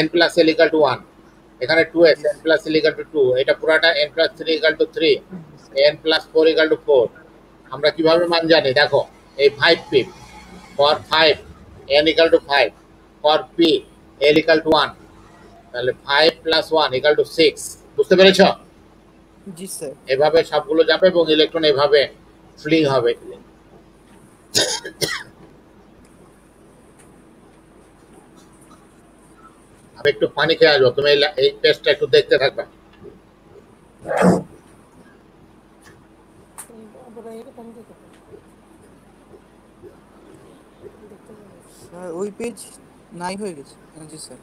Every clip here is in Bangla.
n plus l equal to 1, এখানে 2s n plus l equal to 2, এটা পুরাটা n plus 3 equal to 3, n plus 4 equal to 4। আমরা কিভাবে মান জানি দেখো, এই 5p for 5 n equal to 5, for p l equal to 1, তাহলে 5 প্লাস 1 ইকুয়াল টু 6। বুঝতে পেরেছো? জি স্যার। এভাবে সবগুলো যাবে এবং ইলেকট্রন এভাবে ফ্লিং হবে। আমি একটু পানি খেয়ে আসবো, তুমি এই টেস্টটা একটু দেখতে থাকবে। স্যার ওই পেজ নাই হয়ে গেছে। জি স্যার।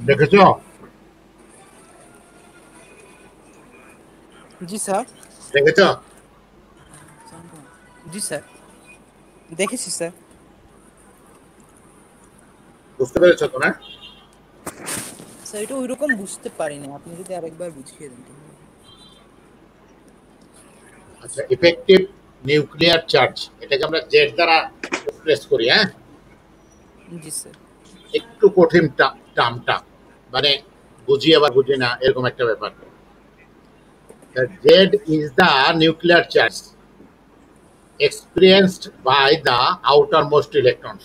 দেখেছো? জি স্যার। দেখেছো? জি স্যার, দেখেছি স্যার। বুঝতে পেরেছো তো না? স্যার এটা ওইরকম বুঝতে পারিনি, আপনি যদি আরেকবার বুঝিয়ে দেন। আচ্ছা, ইফেক্টিভ নিউক্লিয়ার চার্জ, এটাকে আমরা জেড দ্বারা এক্সপ্রেস করি। হ্যাঁ, জি স্যার। একটু কঠিন টার্মটা, মানে বুঝি আবার বুঝি না এরকম একটা ব্যাপার। Z is the nuclear charge experienced by the outer most electrons.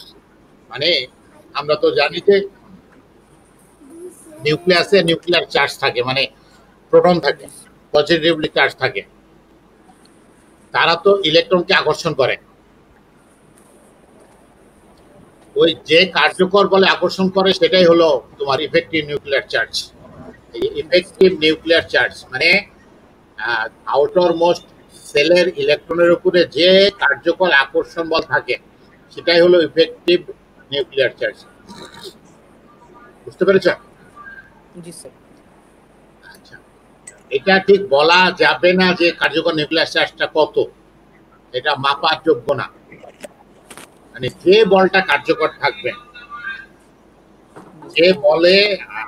মানে আমরা তো জানি যে নিউক্লিয়াসে নিউক্লিয়ার চার্জ থাকে, মানে প্রোটন থাকে, পজিটিভলি চার্জ থাকে, তারা তো ইলেকট্রনকে আকর্ষণ করে। ওই যে কার্যকর বলে আকর্ষণ করে সেটাই হলো তোমার effective nuclear charge. Effective nuclear charge মানে আউটার মোস্ট সেলের ইলেকট্রনের উপরে যে কার্যকর আকর্ষণ বল থাকে সেটাই হলো ইফেক্টিভ নিউক্লিয়ার চার্জ। বুঝতে পেরেছ? জি স্যার। আচ্ছা, এটা ঠিক বলা যাবে না যে কার্যকর নিউক্লিয়ার চার্জটা কত, এটা মাপার যোগ্য না। মানে যে বলটা কার্যকর থাকবে, যে বলে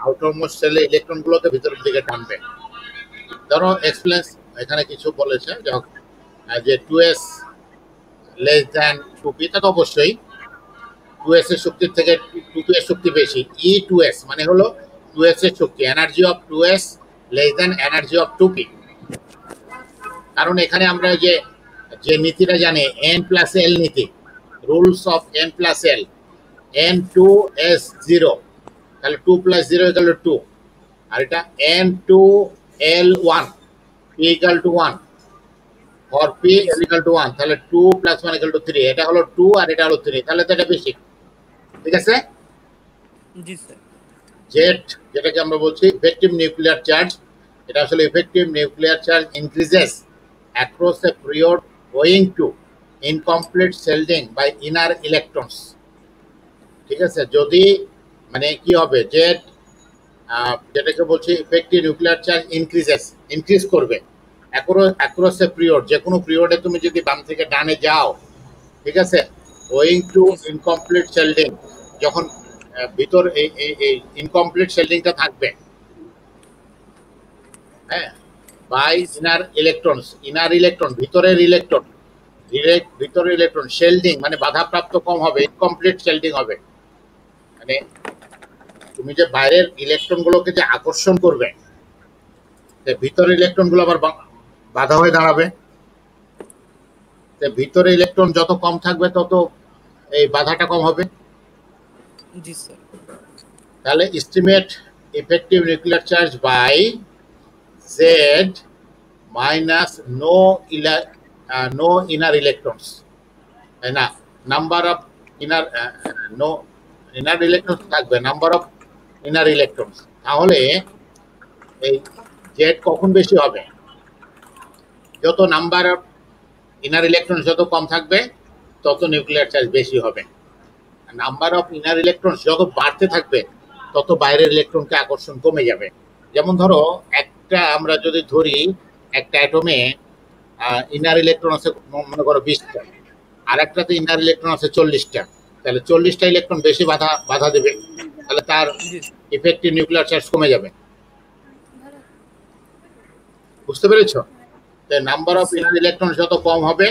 আউটারমোস্ট সেলে ইলেকট্রন গুলোকে ভিতরের দিকে টানবে। ধরো এক্সপ্লেন্স এখানে কিছু বলেছে যে 2s লেস দ্যান 2p, তা তো অবশ্যই 2s এর শক্তির থেকে 2p এর শক্তি বেশি। E2s মানে হলো 2s এর শক্তি, energy of 2s less than energy of 2p। কারণ এখানে আমরা যে যে নীতিটা জানি n প্লাস l নীতি, rules of n plus l, n2s0, তাহলে 2 প্লাস 0 ইকুয়াল টু 2, আর এটা n2l1 p equal to 1, for p l equal to 1, তাহলে 2 প্লাস 1 ইকুয়াল টু 3। এটা হলো 2 আর এটা হলো 3, তাহলে তো এটা বেশি। ঠিক আছে? জি স্যার। জেড যেটাকে আমরা বলছি ইফেক্টিভ নিউক্লিয়ার চার্জ, এটা আসলে effective nuclear charge increases across a period owing to incomplete shielding by inner electrons. ঠিক আছে, যদি মানে কি হবে, জেড যেটাকে বলছি ইফেক্টিভ নিউক্লিয়ার চার্জ ইনক্রিজ করবে অ্যাক্রস এ পিরিয়ড, যে কোনো পিরিয়ডে তুমি যদি বাম থেকে ডানে যাও, ঠিক আছে, ওয়িং টু ইনকমপ্লিট শেল্ডিং, যখন ভিতর এই ইনকমপ্লিট শেল্ডিংটা থাকবে, হ্যাঁ, বাই ইনার ইলেকট্রন ভিতরের ইলেকট্রন, ভিতরের ইলেকট্রন শেল্ডিং মানে বাধাপ্রাপ্ত কম হবে, ইনকমপ্লিট শেল্ডিং হবে, মানে তুমি যে বাইরের ইলেকট্রন গুলোকে যে আকর্ষণ করবে, ভিতরের ইলেকট্রন গুলো আবার বাধা হয়ে দাঁড়াবে। ভিতরে ইলেকট্রন যত কম থাকবে তত এই বাধাটা কম হবে। জি স্যার। তাহলে estimate effective nuclear charge by Z minus no inner electrons, তাই না? Number of inner no inner electrons থাকবে, নাম্বার অফ ইনার ইলেকট্রনস। তাহলে এই জেড কখন বেশি হবে? যত নাম্বার অফ ইনার ইলেকট্রন যত কম থাকবে তত নিউক্লিয়ার চার্জ বেশি হবে। নাম্বার অফ ইনার ইলেকট্রন যত বাড়তে থাকবে তত বাইরের ইলেকট্রনকে আকর্ষণ কমে যাবে। যেমন ধরো একটা আমরা যদি ধরি একটা অ্যাটমে ইনার ইলেকট্রন আছে মনে করো 20টা, আর একটাতে ইনার ইলেকট্রন আছে 40টা, তাহলে 40টা ইলেকট্রন বেশি বাধা দেবে, তাহলে তার ইফেক্টিভ নিউক্লিয়ার চার্জ কমে যাবে। বুঝতে পেরেছ? নাম্বার অফ ইনার ইলেকট্রন যত কম হবে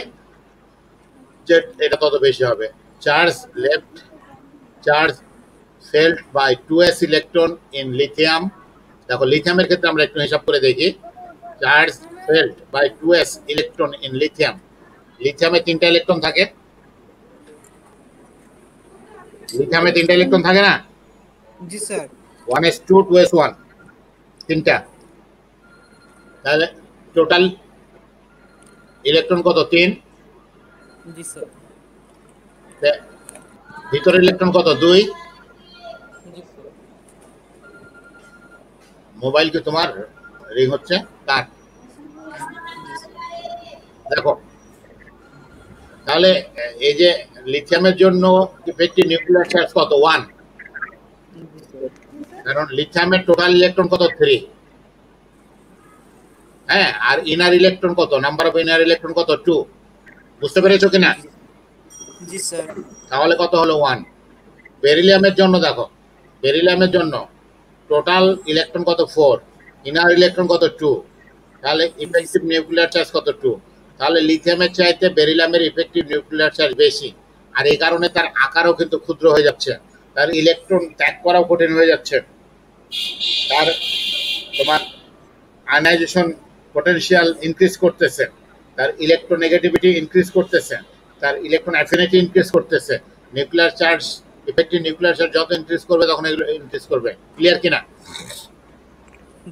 এটা তত বেশি হবে। Charge felt by 2s electron in lithium. দেখো লিথিয়ামের ক্ষেত্রে আমরা একটু হিসাব করে দেখি। Charge felt by 2s electron in lithium. লিথিয়ামে 3টা ইলেকট্রন থাকে, লিথিয়ামে 3টা ইলেকট্রন থাকে না? জি স্যার। 1s2 2s1 3টা। তাহলে টোটাল ইলেকট্রন কত? 3। জি স্যার। ভিতরের ইলেকট্রন কত? 2। জি স্যার। মোবাইল কি তোমার রিং হচ্ছে? কার? দেখো তাহলে এই যে লিথিয়ামের জন্য ইফেক্টিভ নিউক্লিয়ার চার্জ কত? 1, কারণ লিথিয়ামের টোটাল ইলেকট্রন কত? 3। হ্যাঁ, আর ইনার ইলেকট্রন কত? নাম্বার অফ ইনার ইলেকট্রন কত? 2। বুঝতে পেরেছো কিনা? জি স্যার। তাহলে কত হলো? 1। বেরিলিয়ামের জন্য দেখো, বেরিলিয়ামের জন্য টোটাল ইলেকট্রন কত? 4, ইনার ইলেকট্রন কত? 2, তাহলে ইফেক্টিভ নিউক্লিয়ার চার্জ কত? 2। তাহলে লিথিয়ামের চাইতে বেরিলিয়ামের ইফেক্টিভ নিউক্লিয়ার চার্জ বেশি, আর এই কারণে তার আকারও কিন্তু ক্ষুদ্র হয়ে যাচ্ছে, তার ইলেকট্রন ত্যাগ করাও কঠিন হয়ে যাচ্ছে, তার তোমার আয়নাইজেশন পটেনশিয়াল ইনক্রিজ করতেছে, তার ইলেকট্রোনেগেটিভিটি ইনক্রিজ করতেছে, তার ইলেকট্রন অ্যাফিনিটি ইনক্রিজ করতেছে। Nuclear charge effective nuclear charge যত ইনক্রিজ করবে তখন এগুলো ইনক্রিজ করবে। ক্লিয়ার কিনা?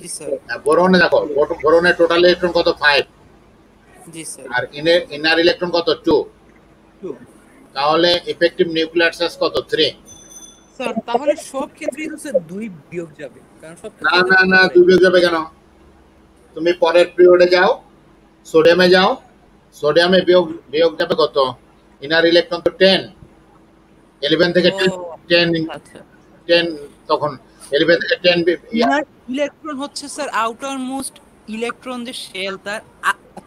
জি স্যার। বোরনে দেখো, বোরনের টোটাল ইলেকট্রন কত? 5। জি স্যার। আর ইনার ইলেকট্রন কত? 2। তাহলে ইফেক্টিভ নিউক্লিয়ার চার্জ কত? 3। স্যার তাহলে সব ক্ষেত্রেই তো স্যার 2 বিয়োগ যাবে, কারণ সব না 2 বিয়োগ যাবে কেন? তুমি পরের পিরিয়ডে যাও, সোডিয়ামে যাও, সোডিয়ামে বিয়োগ যাবে কত? ইনার ইলেকট্রন তো 10, 11 থেকে 10 তখন 11 থেকে 10 ইনার ইলেকট্রন হচ্ছে স্যার আউটার মোস্ট ইলেকট্রন যে শেল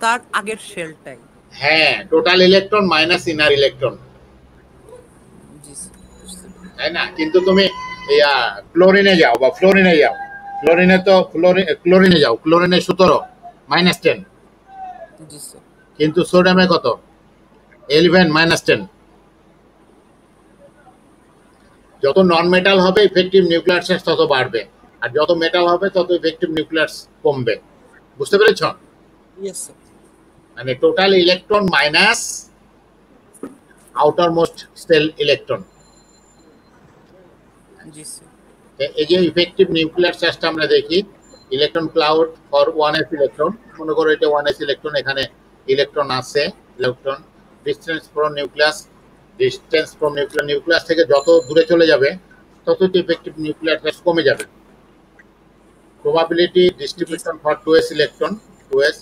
তার আগের শেলটাই। হ্যাঁ, total electron minus inner electron, তাই না? কিন্তু তুমি ক্লোরিনে যাও বা ফ্লোরিনে যাও, ক্লোরিনে তো ক্লোরিনে যাও, ক্লোরিনে 17 -10, কিন্তু সোডিয়ামে কত? 11 -10। যত নন মেটাল হবে ইফেক্টিভ নিউক্লিয়ার চার্জ তত বাড়বে, আর যত মেটাল হবে তত ইফেক্টিভ নিউক্লিয়ার কমবে। বুঝতে পেরেছ? মানে total electron minus outer most shell electron. এই যে ইফেক্টিভ নিউক্লিয়ার চার্জটা আমরা দেখি, electron cloud for 1s electron. মনে করো এটা 1s ইলেকট্রন, এখানে ইলেকট্রন আছে, electron distance from nucleus distance from nucleus থেকে যত দূরে চলে যাবে ততই ইফেক্টিভ নিউক্লিয়ার ফোর্স কমে যাবে। Probability distribution for 2s electron, 2s